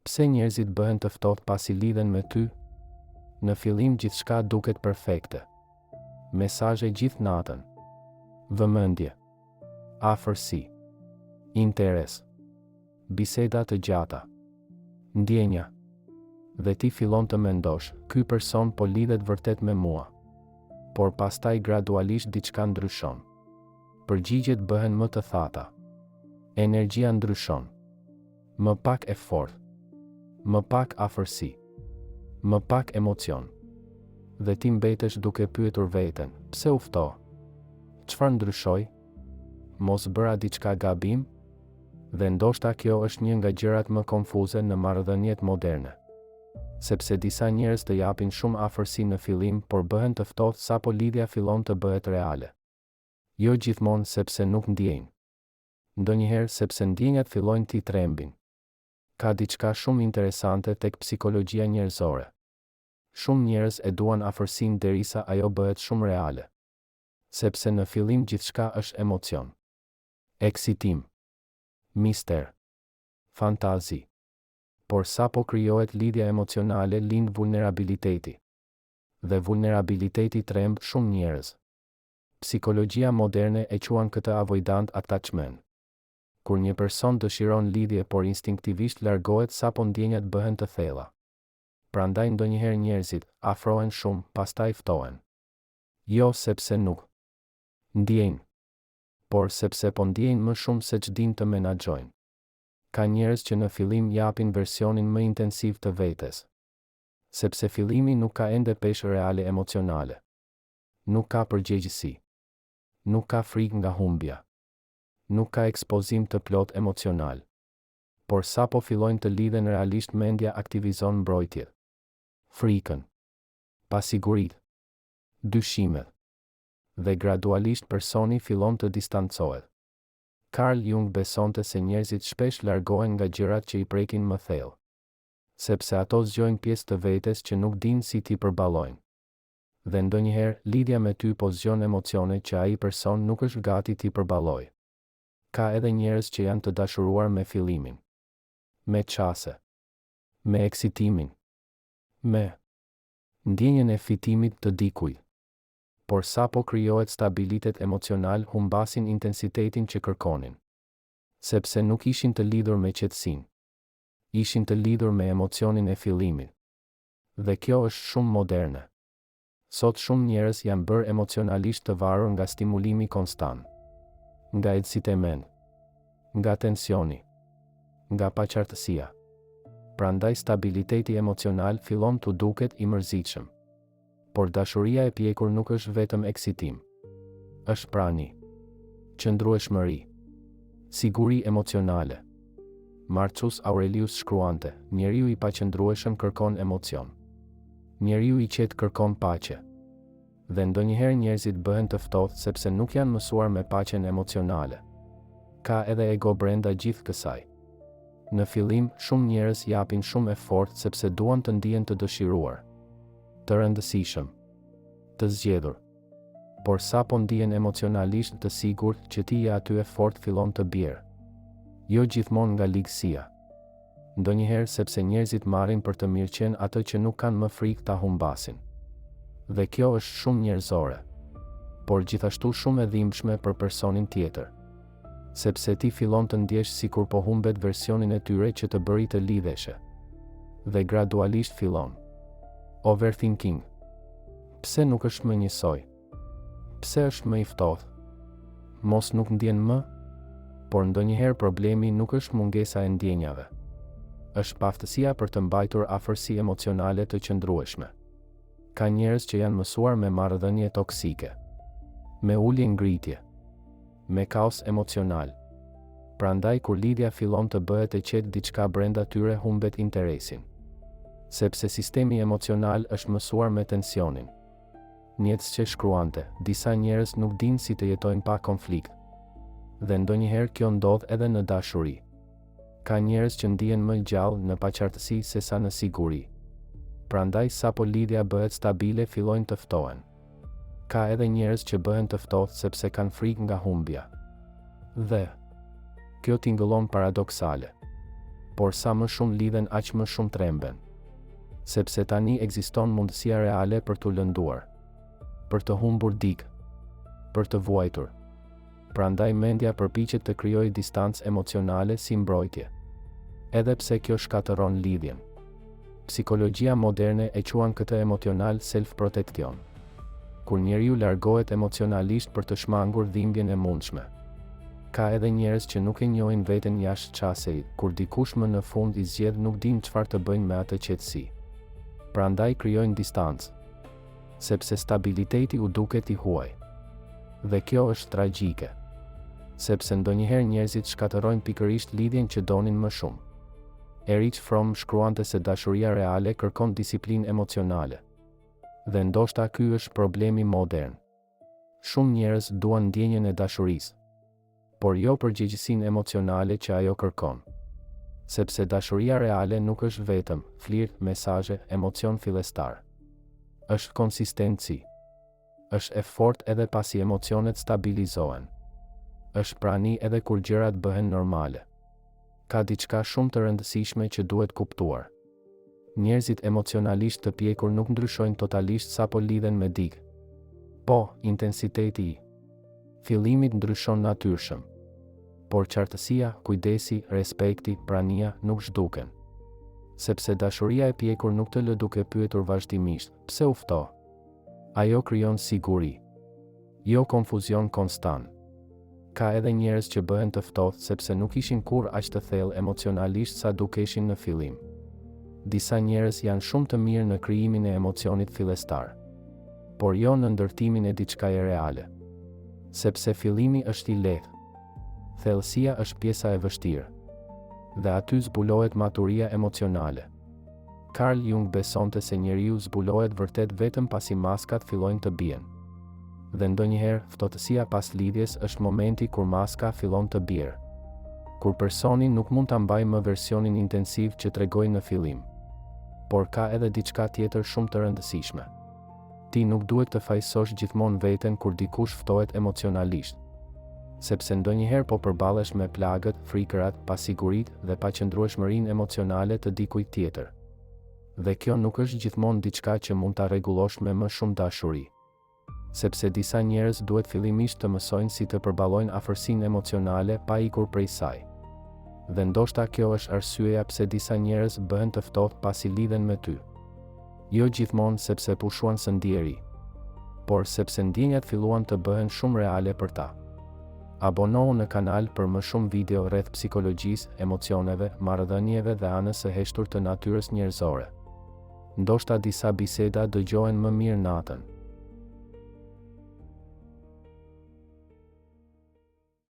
Pse njerëzit bëhen të ftohtë pasi lidhen me ty? Në fillim gjithçka duket perfekte. Mesazhe gjithë natën. Vëmendje. Afërsi. Interes. Biseda të gjata. Ndjenja. Dhe ti fillon të mendosh, ky person po lidhet vërtet me mua. Por pastaj gradualisht diçka ndryshon. Përgjigjet bëhen më të thata. Energjia ndryshon. Më pak e fortë. Më pak afërsi. Më pak emocion. Dhe ti mbetesh duke pyetur veten, pse u ftoh? Çfarë ndryshoi? Mos bëra diçka gabim? Dhe ndoshta kjo është një nga gjërat më konfuze në marrëdhëniet moderne. Sepse disa njerëz të japin shumë afërsi në fillim, por bëhen të ftohtë sapo lidhja fillon të bëhet reale. Jo gjithmonë sepse nuk ndjejnë. Ndonjëherë sepse ndjenjat fillojnë t'i trembin. Ka diçka shumë interesante tek psikologjia njerëzore. Shumë njerëz e duan afërsinë derisa ajo bëhet shumë reale. Sepse në fillim gjithçka është emocion. Eksitim. Mister. Fantazi. Por sapo krijohet lidhja emocionale lind vulnerabiliteti. Dhe vulnerabiliteti tremb shumë njerëz. Psikologjia moderne e quan këtë avoidant attachment. Kur një person dëshiron lidhje por instinktivisht largohet sapo ndjenjat bëhen të thella. Prandaj ndonjëherë njerëzit afrohen shumë, pastaj ftohen. Jo sepse nuk ndjejnë, por sepse po ndjejnë më shumë se ç'dinë të menaxhojnë. Ka njerëz që në fillim japin versionin më intensiv të vetes. Sepse fillimi nuk ka ende peshë reale emocionale. Nuk ka përgjegjësi. Nuk ka frikë nga humbja. Nuk ka ekspozim të plot emocional. Por sapo fillojnë të lidhen realisht, mendja aktivizon mbrojtjet. Frikën. Pasiguritë. Dyshimet. Dhe gradualisht personi fillon të distancohet. Carl Jung besonte se njerëzit shpesh largohen nga gjërat që i prekin më thellë. Sepse ato zgjojnë pjesë të vetes që nuk dinë si t'i përballojnë. Dhe ndonjëherë lidhja me ty po zgjon emocione që ai person nuk është gati t'i përballojë. Ka edhe njerëz që janë të dashuruar me fillimin. Me çase. Me eksitimin. Me ndjenjen e fitimit të dikujt. Por sapo krijohet stabilitet emocional, humbasin intensitetin që kërkonin. Sepse nuk ishin të lidhur me qetësinë. Ishin të lidhur me emocionin e fillimit. Dhe kjo është shumë moderne. Sot shumë njerëz janë bërë emocionalisht të varur nga stimulimi konstant. Nga eksitimi, nga tensioni, nga paqartësia. Prandaj stabiliteti emocional fillon të duket i mërzitshëm. Por dashuria e pjekur nuk është vetëm eksitim. Është prani, qëndrueshmëri, siguri emocionale. Marcus Aurelius shkruante, njeriu i paqëndrueshëm kërkon emocion. Njeriu i qetë kërkon paqe. Dhe ndonjëherë njerëzit bëhen të ftohtë sepse nuk janë mësuar me paqen emocionale. Ka edhe ego brenda gjithë kësaj. Në fillim, shumë njerëz japin shumë efort sepse duan të ndihen të dëshiruar, të rëndësishëm, të zgjedhur. Por sapo ndihen emocionalisht të sigurt që ti je aty, efort fillon të bjerë. Jo gjithmonë nga ligësia. Ndonjëherë sepse njerëzit marrin për të mirëqenë atë që nuk kanë më frikë ta humbasin. Dhe kjo është shumë njerëzore. Por gjithashtu shumë e dhimbshme për personin tjetër. Sepse ti fillon të ndjesh sikur po humbet versionin e tyre që të bëri të lidheshe. Dhe gradualisht fillon overthinking. Pse nuk është më njësoj? Pse është më i ftohtë? Mos nuk ndjen më? Por ndonjëherë problemi nuk është mungesa e ndjenjave. Është paftësia për të mbajtur afërsi emocionale të qëndrueshme. Ka njerëz që janë mësuar me marrëdhënie toksike, me ulje ngritje, me kaos emocional. Prandaj kur lidhja fillon të bëhet e qetë, diçka brenda tyre humbet interesin. Sepse sistemi emocional është mësuar me tensionin. Nietzsche shkruante, disa njerëz nuk dinë si të jetojnë pa konflikt. Dhe ndonjëherë kjo ndodh edhe në dashuri. Ka njerëz që ndihen më gjallë në paqartësi se sa në siguri. Prandaj sapo lidhja bëhet stabile fillojnë të ftohen. Ka edhe njerëz që bëhen të ftohtë sepse kanë frikë nga humbja. Dhe kjo tingëllon paradoksale. por sa më shumë lidhen aq më shumë tremben. Sepse tani ekziston mundësia reale për t'u lënduar, për të humbur dikë, për të vuajtur. Prandaj mendja përpiqet të krijojë distancë emocionale si mbrojtje, edhe pse kjo shkatëron lidhjen. Psikologjia moderne e quan këtë emocional self-protection, kur njeriu largohet emocionalisht për të shmangur dhimbjen e mundshme. Ka edhe njerëz që nuk e njohin veten jashtë çastit, kur dikush më në fund i zgjedh nuk din çfarë të bëjnë me atë qetësi. Prandaj krijojnë distancë, sepse stabiliteti u duket i huaj. Dhe kjo është tragjike, sepse ndonjëherë njerëzit shkatërrojnë pikërisht lidhjen që donin më shumë. Erich Fromm shkruante se dashuria reale kërkon disiplinë emocionale. Dhe ndoshta ky është problemi modern. Shumë njerëz duan ndjenjen e dashurisë, por jo përgjegjësinë emocionale që ajo kërkon. Sepse dashuria reale nuk është vetëm flirt, mesazhe, emocion fillestar. Është konsistenci. Është efort edhe pasi emocionet stabilizohen. Është prani edhe kur gjërat bëhen normale. Ka diçka shumë të rëndësishme që duhet kuptuar. Njerëzit emocionalisht të pjekur nuk ndryshojnë totalisht sapo lidhen me dikë. Po, intensiteti i fillimit ndryshon natyrshëm, por qartësia, kujdesi, respekti, prania nuk zhduken. Sepse dashuria e pjekur nuk të lë duke pyetur vazhdimisht, pse u fto? Ajo krijon siguri, jo konfuzion konstant. Ka edhe njerëz që bëhen të ftohtë sepse nuk ishin kur aq të thellë emocionalisht sa dukeshin në fillim. Disa njerëz janë shumë të mirë në krijimin e emocionit fillestar, por jo në ndërtimin e diçkaje reale. Sepse fillimi është i lehtë, thellësia është pjesa e vështirë, dhe aty zbulohet maturia emocionale. Carl Jung besonte se njeriu zbulohet vërtet vetëm pasi maskat fillojnë të bien. Dhe ndonjëherë ftohtësia pas lidhjes është momenti kur maska fillon të bjerë. Kur personi nuk mund ta mbajë më versionin intensiv që tregoi në fillim. Por ka edhe diçka tjetër shumë të rëndësishme. Ti nuk duhet të fajsosh gjithmonë veten kur dikush ftohet emocionalisht. Sepse ndonjëherë po përballesh me plagët, frikërat, pasiguritë dhe paqëndrueshmërinë emocionale të dikujt tjetër. Dhe kjo nuk është gjithmonë diçka që mund ta rregullosh me më shumë dashuri. Sepse disa njerëz duhet fillimisht të mësojnë si të përballojnë afërsinë emocionale pa ikur prej saj. Dhe ndoshta kjo është arsyeja pse disa njerëz bëhen të ftohtë pasi lidhen me ty. Jo gjithmonë sepse pushuan së ndjeri, por sepse ndjenjat filluan të bëhen shumë reale për ta. Abonohu në kanal për më shumë video rreth psikologjisë, emocioneve, marrëdhënieve dhe anës së heshtur të natyrës njerëzore. Ndoshta disa biseda dëgjohen më mirë natën.